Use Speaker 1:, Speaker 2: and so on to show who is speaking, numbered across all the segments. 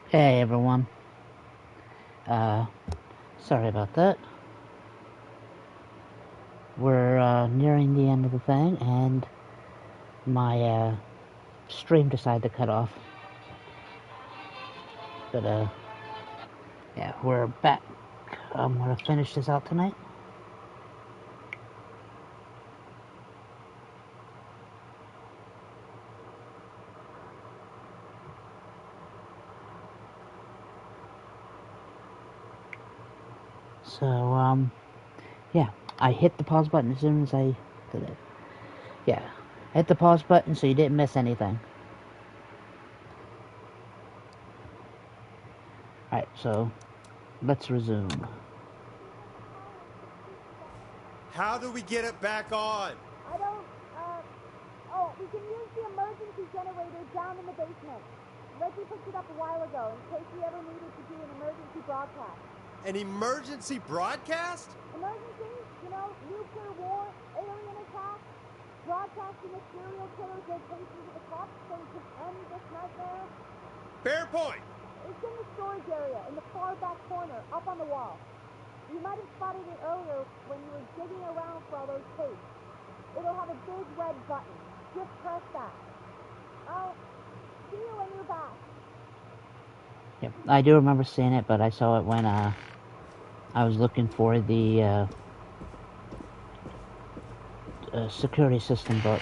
Speaker 1: Hey everyone. Sorry about that. We're nearing the end of the thing, and my stream decided to cut off. But yeah, we're back. I'm gonna finish this out tonight. So yeah, I hit the pause button as soon as I did it. Yeah, hit the pause button so you didn't miss anything. Alright, so let's resume.
Speaker 2: How do we get it back on?
Speaker 3: I don't, oh, we can use the emergency generator down in the basement. Reggie picked it up a while ago in case we ever needed to do an emergency broadcast.
Speaker 2: An emergency broadcast?
Speaker 3: Emergency? You know, nuclear war, alien attack, broadcasting a serial killer's location to the cops so we can end this nightmare.
Speaker 2: Fair point.
Speaker 3: It's in the storage area in the far back corner, up on the wall. You might have spotted it earlier when you were digging around for all those tapes. It'll have a big red button. Just press that. I'll see you when you're back.
Speaker 1: Yep, I do remember seeing it, but I saw it when I was looking for the security system book.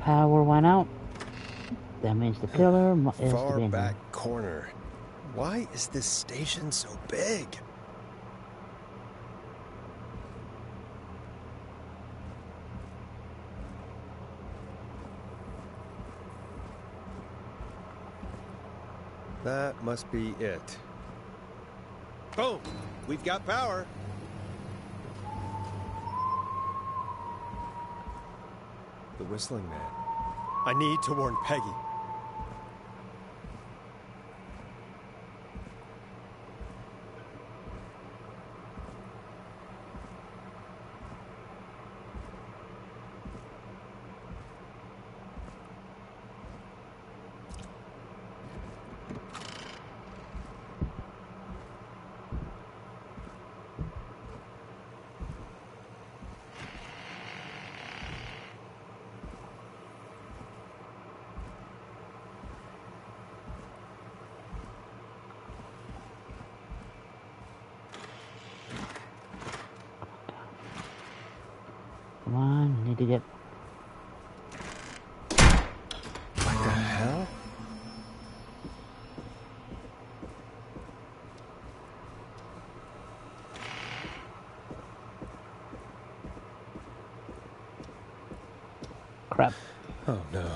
Speaker 1: Power went out. That means the killer is
Speaker 2: Far
Speaker 1: the
Speaker 2: back corner. Why is this station so big? That must be it. Boom! We've got power. The whistling man. I need to warn Peggy.
Speaker 1: Come on, need to get...
Speaker 2: What the hell?
Speaker 1: Crap.
Speaker 2: Oh no.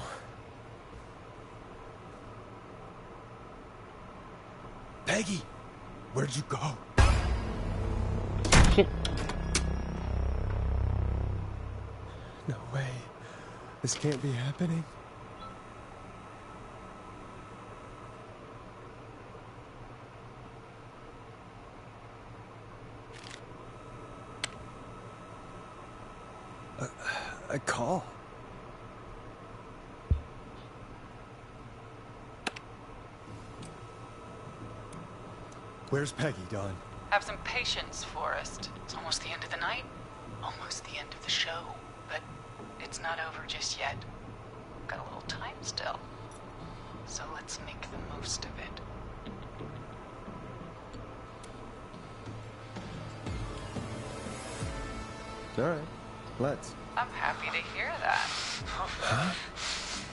Speaker 2: Peggy! Where'd you go?
Speaker 1: Shit.
Speaker 2: No way. This can't be happening. A call. Where's Peggy, Don?
Speaker 4: Have some patience, Forrest. It's almost the end of the night. Almost the end of the show. But it's not over just yet. Got a little time still. So let's make the most of it.
Speaker 2: All right, let's.
Speaker 4: I'm happy to hear that.
Speaker 2: Huh?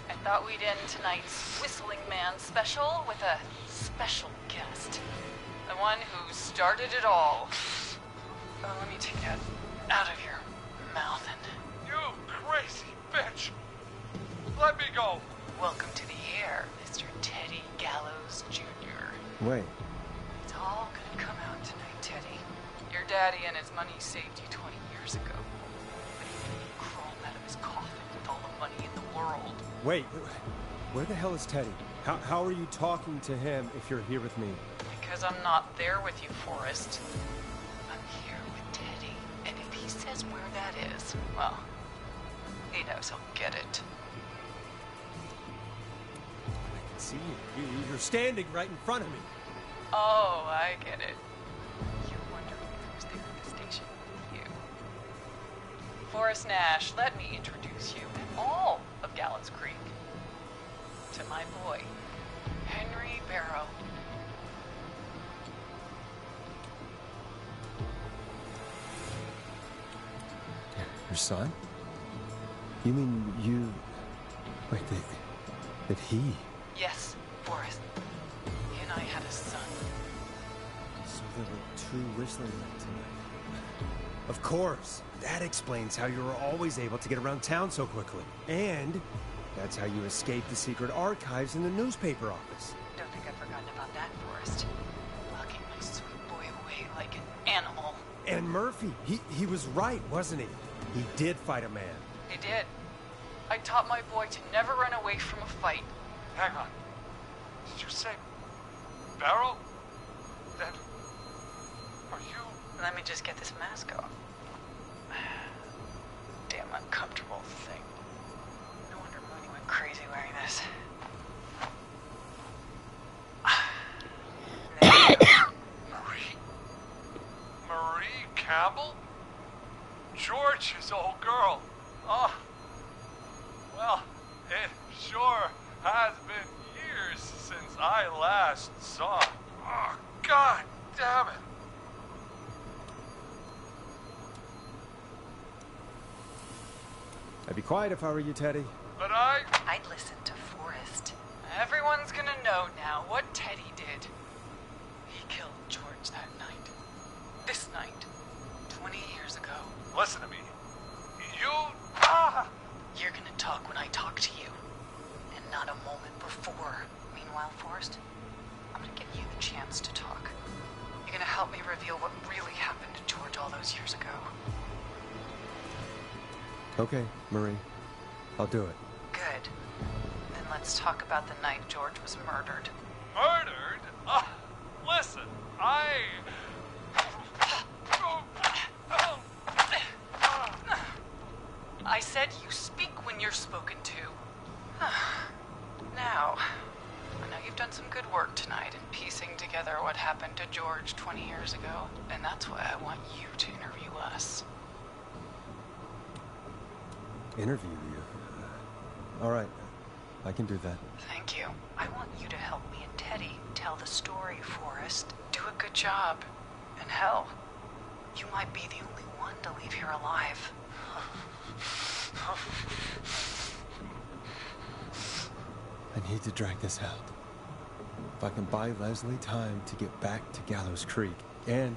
Speaker 4: I thought we'd end tonight's Whistling Man special with a special guest. The one who started it all. Let me take that out of your mouth and...
Speaker 5: You crazy bitch! Let me go!
Speaker 4: Welcome to the air, Mr. Teddy Gallows Jr.
Speaker 2: Wait.
Speaker 4: It's all gonna come out tonight, Teddy. Your daddy and his money saved you 20 years ago. But he crawled out of his coffin with
Speaker 2: Wait, where the hell is Teddy? How are you talking to him if you're here with me?
Speaker 4: Because I'm not there with you, Forrest. I'm here with Teddy. And if he says where that is, well, he knows he'll get it.
Speaker 2: I can see you. You're standing right in front of me.
Speaker 4: Oh, I get it. You're wondering who's there at the station with you. Forrest Nash, let me introduce you and all of Gallows Creek to my boy, Henry Barrow.
Speaker 2: Your son? You mean you... Wait, that he...
Speaker 4: Yes, Forrest. He and I had a son.
Speaker 2: So there were two whistling men tonight. Of course. That explains how you were always able to get around town so quickly. And that's how you escaped the secret archives in the newspaper office.
Speaker 4: Don't think I've forgotten about that, Forrest. Locking my sweet boy away like an animal.
Speaker 2: And Murphy, he was right, wasn't he? He did fight a man.
Speaker 4: He did. I taught my boy to never run away from a fight.
Speaker 5: Hang on. Did you say Barrow? Then are you?
Speaker 4: Let me just get this mask off. Damn uncomfortable thing. No wonder Mooney went crazy wearing this.
Speaker 5: Marie Campbell? George's old girl. Oh. Well, it sure has been years since I last saw her. Oh, God damn it.
Speaker 2: I'd be quiet if I were you, Teddy.
Speaker 5: But
Speaker 4: I'd listen to Forrest. Everyone's gonna know now what Teddy did. He killed George that night. This night. 20 years ago.
Speaker 5: listen to me. You...
Speaker 4: You're gonna talk when I talk to you. And not a moment before. Meanwhile, Forrest, I'm gonna give you the chance to talk. You're gonna help me reveal what really happened to George all those years ago.
Speaker 2: Okay, Marie. I'll do it.
Speaker 4: Good. Then let's talk about the night George was murdered.
Speaker 5: Murdered? Listen,
Speaker 4: I said you speak when you're spoken to. Now, I know you've done some good work tonight in piecing together what happened to George 20 years ago, and that's why I want you to interview us.
Speaker 2: Interview you? All right. I can do that.
Speaker 4: Thank you. I want you to help me and Teddy tell the story, Forrest. Do a good job. And hell, you might be the only one to leave here alive.
Speaker 2: I need to drag this out. If I can buy Leslie time to get back to Gallows Creek, and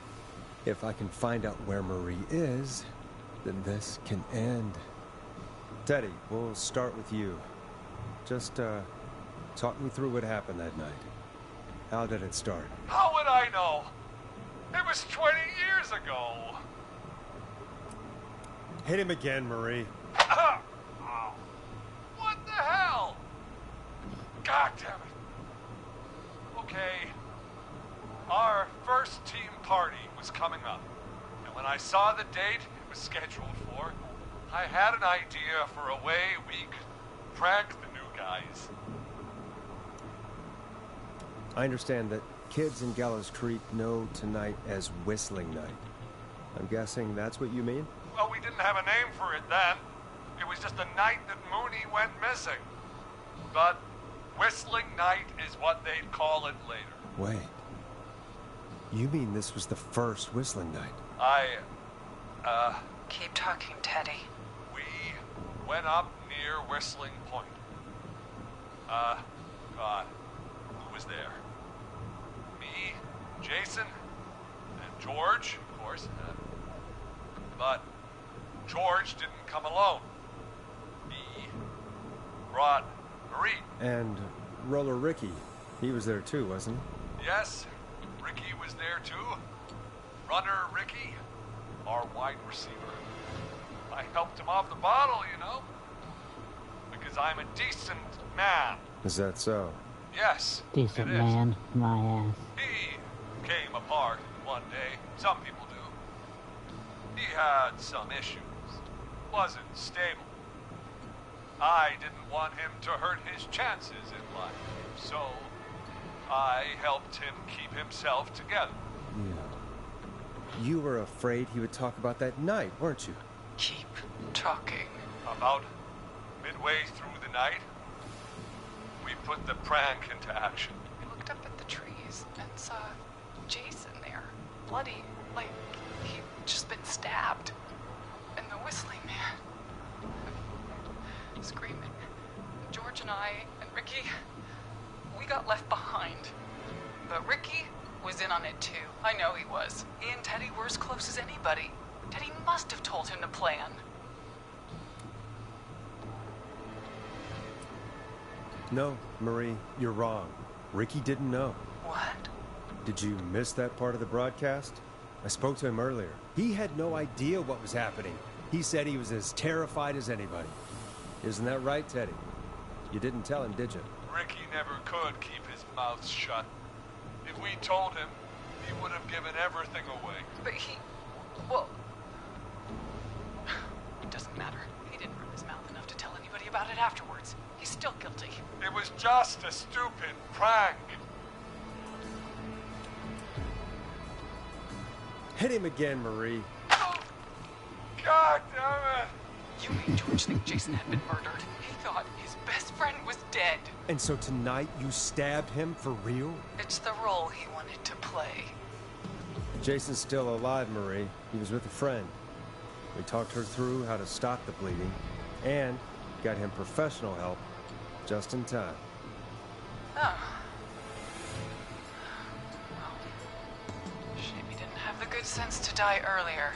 Speaker 2: if I can find out where Marie is, then this can end. Teddy, we'll start with you. Just, talk me through what happened that night. How did it start?
Speaker 5: how would I know? It was 20 years ago.
Speaker 2: Hit him again, Marie.
Speaker 5: Oh, what the hell? God damn it. Okay. Our first team party was coming up. And when I saw the date it was scheduled for, I had an idea for a way we could prank the new guys.
Speaker 2: I understand that kids in Gallows Creek know tonight as Whistling Night. I'm guessing that's what you mean?
Speaker 5: Well, we didn't have a name for it then. It was just the night that Mooney went missing. But Whistling Night is what they'd call it later.
Speaker 2: Wait. You mean this was the first Whistling Night?
Speaker 4: Keep talking, Teddy.
Speaker 5: We went up near Whistling Point. God, who was there? Me, Jason, and George, of course. But George didn't come alone. He brought Marie.
Speaker 2: And Roller Ricky, he was there too, wasn't he?
Speaker 5: Yes, Ricky was there too. Runner Ricky, our wide receiver. I helped him off the bottle, you know. Because because I'm a decent man.
Speaker 2: Is that so?
Speaker 5: Yes,
Speaker 1: Decent
Speaker 5: it is.
Speaker 1: man, my ass.
Speaker 5: He came apart one day. Some people do. He had some issues. Wasn't stable. I didn't want him to hurt his chances in life, so I helped him keep himself together.
Speaker 2: Yeah. You were afraid he would talk about that night, weren't you?
Speaker 4: Keep talking.
Speaker 5: About midway through the night, we put the prank into action.
Speaker 4: I looked up at the trees and saw Jason there, bloody, like he'd just been stabbed. And the whistling man, screaming. George and I and Ricky, we got left behind. But Ricky was in on it too. I know he was. He and Teddy were as close as anybody. Teddy must have told him to plan.
Speaker 2: No, Marie, you're wrong. Ricky didn't know.
Speaker 4: What?
Speaker 2: Did you miss that part of the broadcast? I spoke to him earlier. He had no idea what was happening. He said he was as terrified as anybody. Isn't that right, Teddy? You didn't tell him, did you?
Speaker 5: Ricky never could keep his mouth shut. If we told him, he would have given everything away.
Speaker 4: But well, it doesn't matter. He didn't run his mouth enough to tell anybody about it afterwards. He's still guilty.
Speaker 5: It was just a stupid prank.
Speaker 2: Hit him again, Marie.
Speaker 5: God damn it!
Speaker 4: You made George think Jason had been murdered. He thought his best friend was dead.
Speaker 2: And so tonight you stabbed him for real?
Speaker 4: It's the role he wanted to play.
Speaker 2: Jason's still alive, Marie. He was with a friend. We talked her through how to stop the bleeding and got him professional help just in time.
Speaker 4: Oh. Well, shame he didn't have the good sense to die earlier.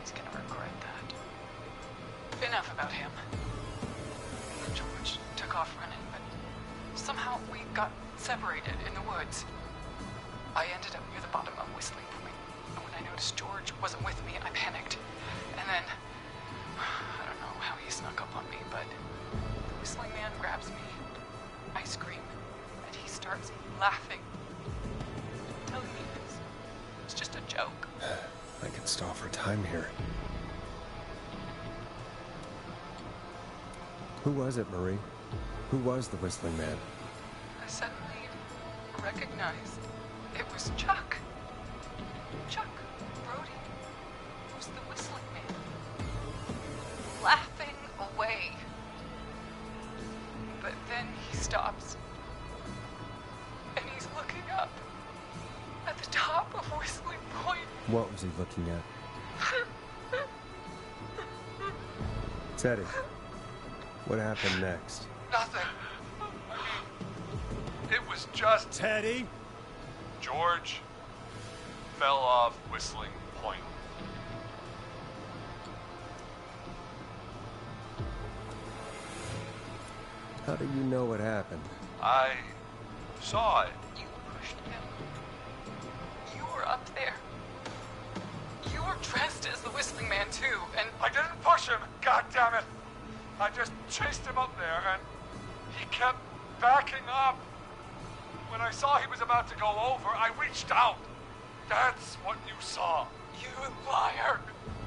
Speaker 4: He's gonna regret that. Enough about him. Me and George took off running, but somehow we got separated in the woods. I ended up near the bottom of Whistling Point, and when I noticed George wasn't with me, I panicked. And then, I don't know how he snuck up on me, but the whistling man grabs me. I scream, and he starts laughing, telling me it's just a joke.
Speaker 2: I can stall for time here. Who was it, Marie? Who was the whistling man?
Speaker 4: I suddenly recognized it was Chuck. Chuck Brody was the whistling man, laughing away. But then he stops, and he's looking up at the top of Whistling Point.
Speaker 2: What was he looking at? Teddy, what happened next?
Speaker 5: Nothing. I mean, it was just
Speaker 2: Teddy?
Speaker 5: George fell off Whistling Point.
Speaker 2: How do you know what happened?
Speaker 5: I saw it.
Speaker 4: You pushed him. You were up there. You were dressed as the Whistling Man too, and
Speaker 5: I didn't push him, God damn it! I just chased him up there, and he kept backing up. When I saw he was about to go over, I reached out. That's what you saw.
Speaker 4: you liar.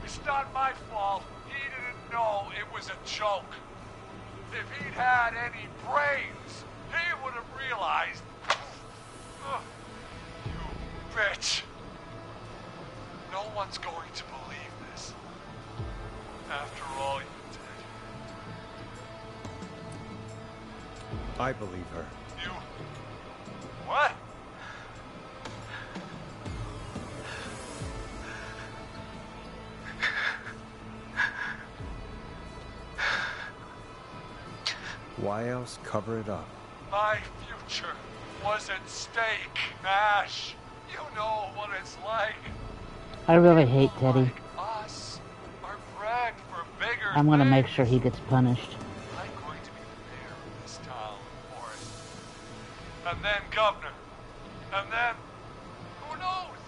Speaker 5: It's not my fault. He didn't know it was a joke. If he'd had any brains, he would have realized. Ugh, you bitch. No one's going to believe this. After all you did.
Speaker 2: I believe her.
Speaker 5: You... What?
Speaker 2: Why else cover it up?
Speaker 5: My future was at stake, Nash. You know what it's like.
Speaker 1: I really hate
Speaker 5: People
Speaker 1: Teddy.
Speaker 5: like us are bred for bigger
Speaker 1: I'm gonna make
Speaker 5: things.
Speaker 1: sure he gets punished.
Speaker 5: I'm going to be the mayor of this town, Morris. And then governor. And then, who knows?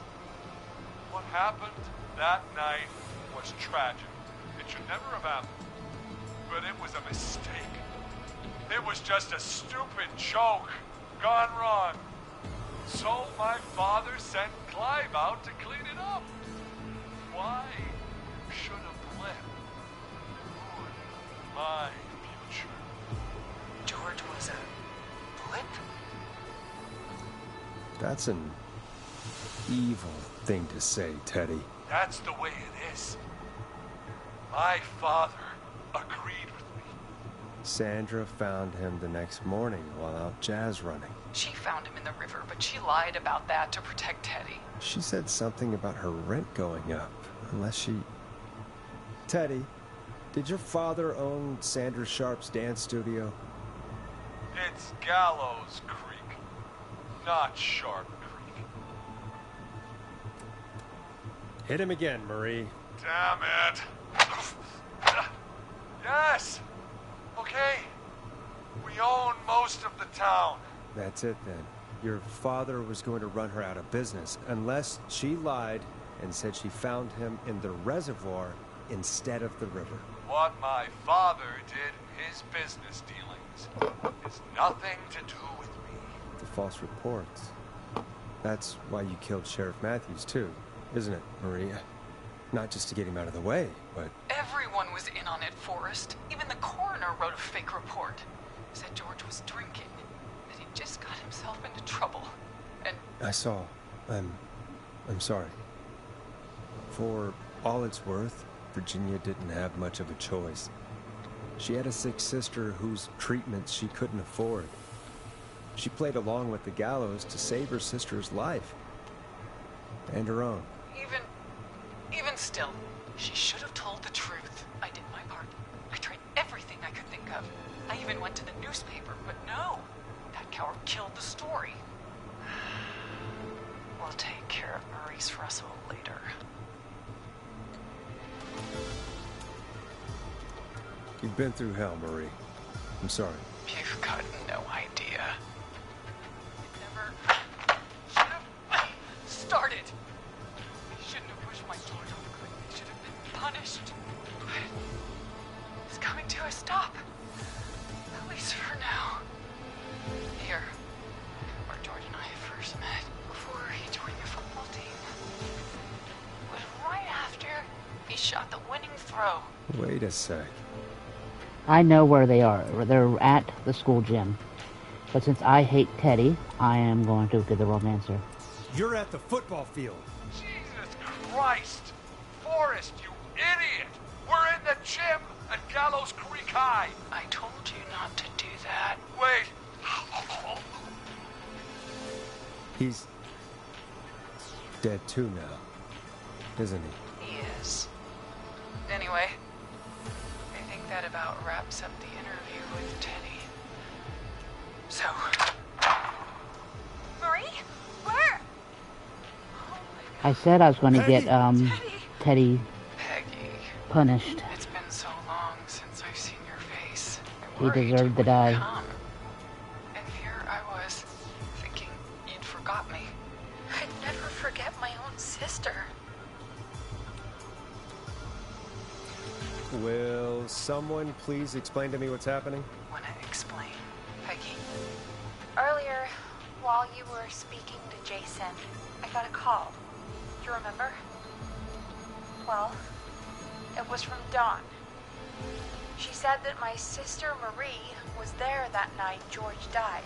Speaker 5: What happened that night was tragic. It should never have happened. But it was a mistake. It was just a stupid joke gone wrong. So my father sent Clive out to clean it up. Why should a blip ruin my future?
Speaker 4: George was a blip?
Speaker 2: That's an evil thing to say, Teddy.
Speaker 5: That's the way it is. My father agreed with me.
Speaker 2: Sandra found him the next morning while out jazz running.
Speaker 4: She found him in the river, but she lied about that to protect Teddy.
Speaker 2: She said something about her rent going up, unless she... Teddy, did your father own Sandra Sharp's dance studio?
Speaker 5: It's Gallows Creek, not Sharp Creek.
Speaker 2: Hit him again, Marie.
Speaker 5: Damn it. Yes. Okay. We own most of the town.
Speaker 2: That's it then. Your father was going to run her out of business, unless she lied and said she found him in the reservoir instead of the river.
Speaker 5: What my father did in his business dealings has nothing to do with me.
Speaker 2: The false reports. That's why you killed Sheriff Matthews too, isn't it, Maria? Not just to get him out of the way, but...
Speaker 4: Everyone was in on it, Forrest. Even the coroner wrote a fake report. Said George was drinking, that he just got himself into trouble. And
Speaker 2: I saw. I'm sorry. For all it's worth, Virginia didn't have much of a choice. She had a sick sister whose treatments she couldn't afford. She played along with the gallows to save her sister's life. And her own.
Speaker 4: even still, she should have told the truth. I did my part. I tried everything I could think of. I even went to the newspaper, but no. That coward killed the story. We'll take care of Maurice Russell later.
Speaker 2: You've been through hell, Marie. I'm sorry.
Speaker 4: You've got no idea. It never should have started. I shouldn't have pushed my George off the cliff. He should have been punished. It's coming to a stop. At least for now. Here, where George and I first met, before he joined the football team, was right after he shot the winning throw.
Speaker 2: Wait a sec.
Speaker 1: I know where they are. They're at the school gym. But since I hate Teddy, I am going to give the wrong answer.
Speaker 2: You're at the football field.
Speaker 5: Jesus Christ! Forrest, you idiot! We're in the gym at Gallows Creek High!
Speaker 4: I told you not to do that.
Speaker 5: Wait!
Speaker 2: He's dead too now, isn't he?
Speaker 4: He is. Anyway, I think that about wraps up the interview with Teddy. So...
Speaker 3: Marie? Where?
Speaker 1: I said I was going to get Teddy
Speaker 4: Peggy,
Speaker 1: punished.
Speaker 4: it's been so long since I've seen your face. I
Speaker 1: He
Speaker 4: worried
Speaker 1: deserved
Speaker 4: you
Speaker 1: to die.
Speaker 4: wouldn't come. And here I was, thinking you'd forgot me. I'd never forget my own sister.
Speaker 2: Will someone please explain to me what's happening?
Speaker 4: Wanna explain, Peggy?
Speaker 3: Earlier, while you were speaking to Jason, I got a call. Do you remember? Well, it was from Dawn. She said that my sister Marie was there that night George died,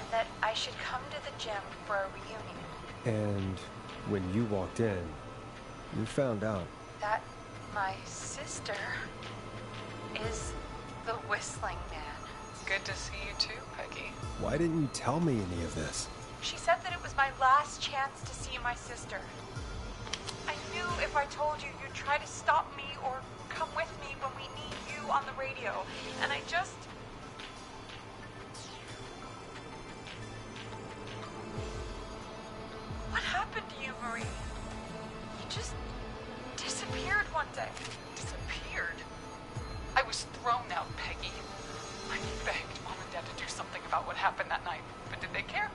Speaker 3: and that I should come to the gym for a reunion.
Speaker 2: And when you walked in, you found out.
Speaker 3: That my sister is the Whistling Man.
Speaker 4: Good to see you too, Peggy.
Speaker 2: Why didn't you tell me any of this?
Speaker 3: She said that it was my last chance to see my sister. I knew if I told you, you'd try to stop me or come with me when we need you on the radio. And I just... What happened to you, Marie? You just disappeared one day.
Speaker 4: Disappeared. I was thrown out, Peggy. I begged Mom and Dad to do something about what happened that night, but did they care?